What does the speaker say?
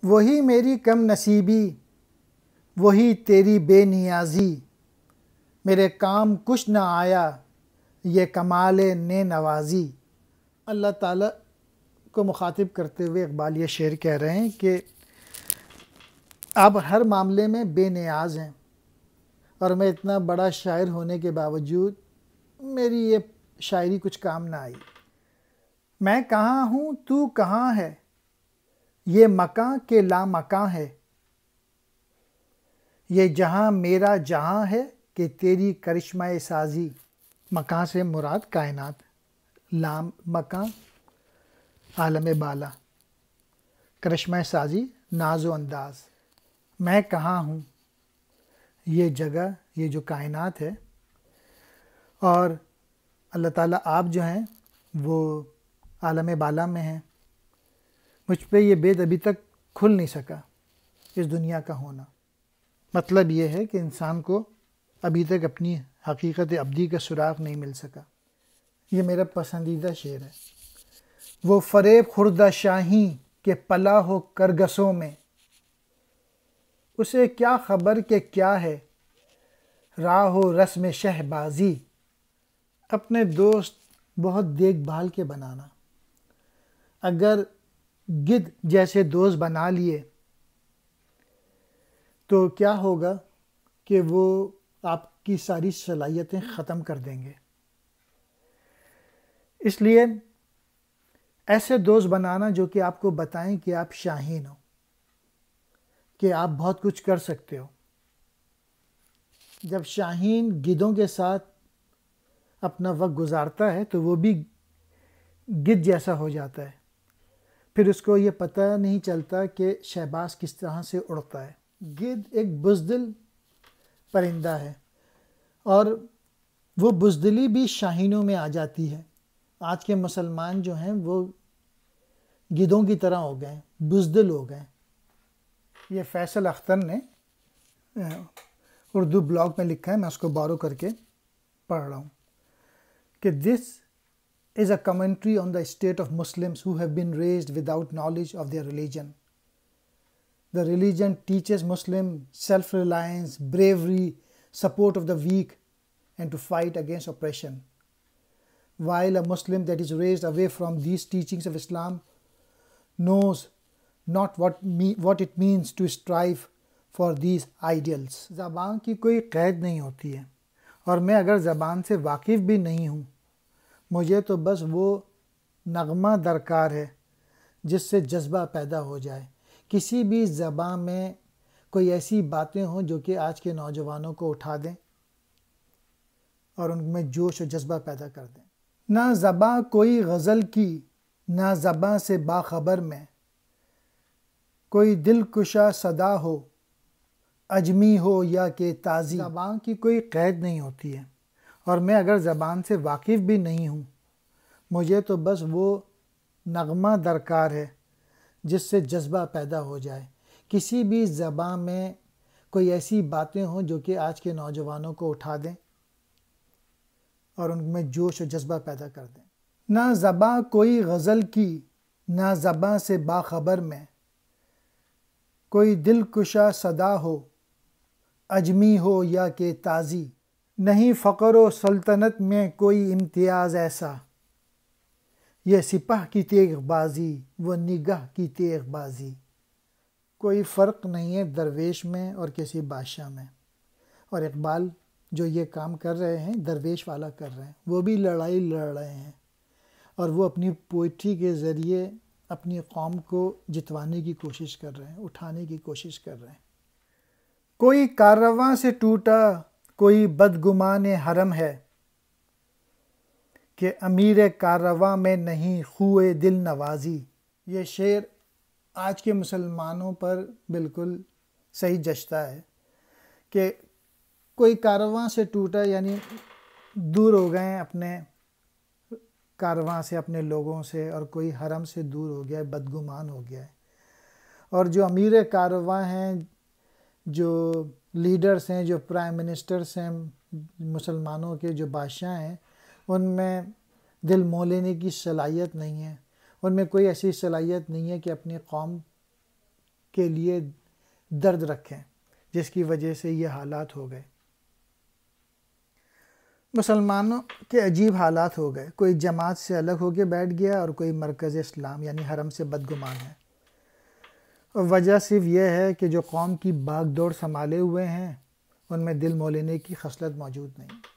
وہی میری کم نصیبی، وہی تیری بے نیازی، میرے کام کچھ نہ آیا یہ کمال نے نوازی۔ اللہ تعالیٰ کو مخاطب کرتے ہوئے اقبال یہ شعر کہہ رہے ہیں کہ آپ ہر معاملے میں بے نیاز ہیں، اور میں اتنا بڑا شاعر ہونے کے باوجود میری یہ شاعری کچھ کام نہ آئی۔ میں کہاں ہوں تو کہاں ہے، یہ مکاں کے لا مکاں ہے، یہ جہاں میرا جہاں ہے کہ تیری کرشمہ سازی۔ مکاں سے مراد کائنات، لا مکاں عالم بالا، کرشمہ سازی ناز و انداز۔ میں کہاں ہوں، یہ جگہ، یہ جو کائنات ہے، اور اللہ تعالیٰ آپ جو ہیں وہ عالم بالا میں ہیں۔ مجھ پہ یہ بید ابھی تک کھل نہیں سکا اس دنیا کا ہونا۔ مطلب یہ ہے کہ انسان کو ابھی تک اپنی حقیقت ابدی کا سراغ نہیں مل سکا۔ یہ میرا پسندیدہ شعر ہے۔ وہ فریب خوردہ شاہین کہ پلا ہو کرگسوں میں، اسے کیا خبر کہ کیا ہے راہ و رسم شہبازی۔ اپنے دوست بہت دیکھ بھال کے بنانا۔ اگر گدھ جیسے دوست بنا لیے تو کیا ہوگا کہ وہ آپ کی ساری صلاحیتیں ختم کر دیں گے۔ اس لیے ایسے دوست بنانا جو کہ آپ کو بتائیں کہ آپ شاہین ہو، کہ آپ بہت کچھ کر سکتے ہو۔ جب شاہین گدھوں کے ساتھ اپنا وقت گزارتا ہے تو وہ بھی گدھ جیسا ہو جاتا ہے، پھر اس کو یہ پتہ نہیں چلتا کہ شہباز کس طرح سے اڑتا ہے۔ گدھ ایک بزدل پرندہ ہے، اور وہ بزدلی بھی شاہینوں میں آ جاتی ہے۔ آج کے مسلمان جو ہیں وہ گدھوں کی طرح ہو گئے ہیں، بزدل ہو گئے ہیں۔ یہ فیصل اختر نے اردو بلاگ میں لکھا ہے، میں اس کو بارو کر کے پڑھ رہا ہوں کہ this is a commentary on the state of Muslims who have been raised without knowledge of their religion. The religion teaches Muslim self-reliance, bravery, support of the weak, and to fight against oppression. While a Muslim that is raised away from these teachings of Islam knows not what it means to strive for these ideals. زبان کی کوئی قید نہیں ہوتی ہے، اور میں اگر زبان سے واقف بھی نہیں ہوں، مجھے تو بس وہ نغمہ درکار ہے جس سے جذبہ پیدا ہو جائے۔ کسی بھی زبان میں کوئی ایسی باتیں ہوں جو کہ آج کے نوجوانوں کو اٹھا دیں اور ان میں جوش و جذبہ پیدا کر دیں۔ نہ زباں کوئی غزل کی، نہ زباں سے باخبر میں، کوئی دل کشا صدا ہو، اجمی ہو یا کہ تازی۔ زبان کی کوئی قید نہیں ہوتی ہے، اور میں اگر زبان سے واقف بھی نہیں ہوں، مجھے تو بس وہ نغمہ درکار ہے جس سے جذبہ پیدا ہو جائے۔ کسی بھی زبان میں کوئی ایسی باتیں ہوں جو کہ آج کے نوجوانوں کو اٹھا دیں اور ان میں جوش و جذبہ پیدا کر دیں۔ نہ زباں کوئی غزل کی، نہ زباں سے باخبر میں، کوئی دل کشا صدا ہو، اجمی ہو یا کہ تازی۔ نہیں فقر و سلطنت میں کوئی امتیاز ایسا، یہ سپاہ کی تیغ بازی، وہ نگاہ کی تیغ بازی۔ کوئی فرق نہیں ہے درویش میں اور کسی بادشاہ میں، اور اقبال جو یہ کام کر رہے ہیں درویش والا کر رہے ہیں، وہ بھی لڑائی لڑ رہے ہیں، اور وہ اپنی پوئٹری کے ذریعے اپنی قوم کو جتوانے کی کوشش کر رہے ہیں، اٹھانے کی کوشش کر رہے ہیں۔ کوئی کاررواں سے ٹوٹا، کوئی بدگمان حرم ہے، کہ امیر کاررواں میں نہیں خوئے دل نوازی۔ یہ شعر آج کے مسلمانوں پر بالکل صحیح جچتا ہے کہ کوئی کاررواں سے ٹوٹا، یعنی دور ہو گئے ہیں اپنے کاررواں سے، اپنے لوگوں سے، اور کوئی حرم سے دور ہو گیا ہے، بدگمان ہو گیا ہے۔ اور جو امیر کاررواں ہیں، جو لیڈرز ہیں، جو پرائم منسٹرز ہیں، مسلمانوں کے جو بادشاہ ہیں، ان میں دل موہ لینے کی صلاحیت نہیں ہے، ان میں کوئی ایسی صلاحیت نہیں ہے کہ اپنی قوم کے لیے درد رکھیں، جس کی وجہ سے یہ حالات ہو گئے۔ مسلمانوں کے عجیب حالات ہو گئے، کوئی جماعت سے الگ ہو کے بیٹھ گیا اور کوئی مرکز اسلام یعنی حرم سے بدگمان ہے، اور وجہ صرف یہ ہے کہ جو قوم کی باغ دوڑ سنبھالے ہوئے ہیں ان میں دل مولینے کی خصلت موجود نہیں۔